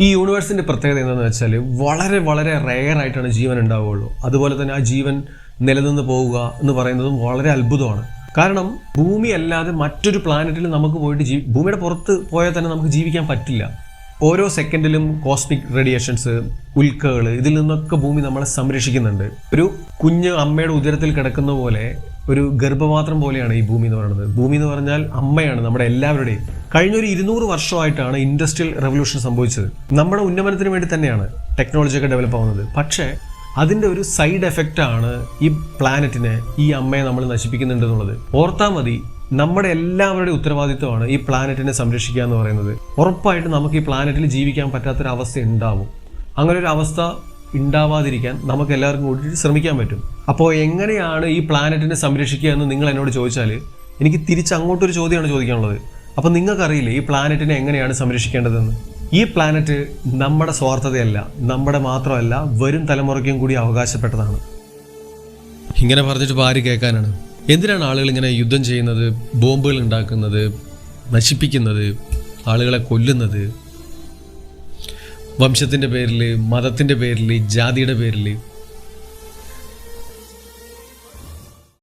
ഈ യൂണിവേഴ്സിന്റെ പ്രത്യേകത എന്താണെന്ന് വെച്ചാൽ വളരെ വളരെ റെയർ ആയിട്ടാണ് ജീവൻ ഉണ്ടാവുകയുള്ളൂ. അതുപോലെ തന്നെ ആ ജീവൻ നിലനിന്ന് പോവുക എന്ന് പറയുന്നതും വളരെ അത്ഭുതമാണ്. കാരണം ഭൂമി അല്ലാതെ മറ്റൊരു പ്ലാനറ്റിൽ നമുക്ക് പോയിട്ട് ഭൂമിയുടെ പുറത്ത് പോയാൽ തന്നെ നമുക്ക് ജീവിക്കാൻ പറ്റില്ല. ഓരോ സെക്കൻഡിലും കോസ്മിക് റേഡിയേഷൻസ്, ഉൽക്കകൾ, ഇതിൽ നിന്നൊക്കെ ഭൂമി നമ്മളെ സംരക്ഷിക്കുന്നുണ്ട്. ഒരു കുഞ്ഞ് അമ്മയുടെ ഉദരത്തിൽ കിടക്കുന്ന പോലെ ഒരു ഗർഭപാത്രം പോലെയാണ് ഈ ഭൂമി എന്ന് പറയുന്നത്. ഭൂമി എന്ന് പറഞ്ഞാൽ അമ്മയാണ് നമ്മുടെ എല്ലാവരുടെയും. കഴിഞ്ഞ ഒരു 200 വർഷമായിട്ടാണ് ഇൻഡസ്ട്രിയൽ റെവല്യൂഷൻ സംഭവിച്ചത്. നമ്മുടെ ഉന്നമനത്തിന് വേണ്ടി തന്നെയാണ് ടെക്നോളജിയൊക്കെ ഡെവലപ്പ് ആവുന്നത്. പക്ഷേ അതിൻ്റെ ഒരു സൈഡ് എഫക്റ്റ് ആണ് ഈ പ്ലാനറ്റിനെ, ഈ അമ്മയെ നമ്മൾ നശിപ്പിക്കുന്നുണ്ട് എന്നുള്ളത്. ഓർത്താൽ മതി, നമ്മുടെ എല്ലാവരുടെയും ഉത്തരവാദിത്വമാണ് ഈ പ്ലാനറ്റിനെ സംരക്ഷിക്കുക എന്ന് പറയുന്നത്. ഉറപ്പായിട്ട് നമുക്ക് ഈ പ്ലാനറ്റിൽ ജീവിക്കാൻ പറ്റാത്തൊരവസ്ഥ ഉണ്ടാവും. അങ്ങനെ ഒരു അവസ്ഥ ഉണ്ടാവാതിരിക്കാൻ നമുക്ക് എല്ലാവർക്കും കൂടി ശ്രമിക്കാൻ പറ്റും. അപ്പോൾ എങ്ങനെയാണ് ഈ പ്ലാനറ്റിനെ സംരക്ഷിക്കുക എന്ന് നിങ്ങൾ എന്നോട് ചോദിച്ചാൽ എനിക്ക് തിരിച്ച് അങ്ങോട്ടൊരു ചോദ്യമാണ് ചോദിക്കാനുള്ളത്. അപ്പോൾ നിങ്ങൾക്കറിയില്ലേ ഈ പ്ലാനറ്റിനെ എങ്ങനെയാണ് സംരക്ഷിക്കേണ്ടതെന്ന്? ഈ പ്ലാനറ്റ് നമ്മുടെ സ്വാർത്ഥതയല്ല, നമ്മുടെ മാത്രമല്ല, വരും തലമുറയ്ക്കും കൂടി അവകാശപ്പെട്ടതാണ്. ഇങ്ങനെ പറഞ്ഞിട്ട് ആര് കേൾക്കാനാണ്? എന്തിനാണ് ആളുകൾ ഇങ്ങനെ യുദ്ധം ചെയ്യുന്നത്, ബോംബുകൾ ഉണ്ടാക്കുന്നത്, നശിപ്പിക്കുന്നത്, ആളുകളെ കൊല്ലുന്നത്? വംശത്തിൻ്റെ പേരിൽ, മതത്തിൻ്റെ പേരിൽ, ജാതിയുടെ പേരിൽ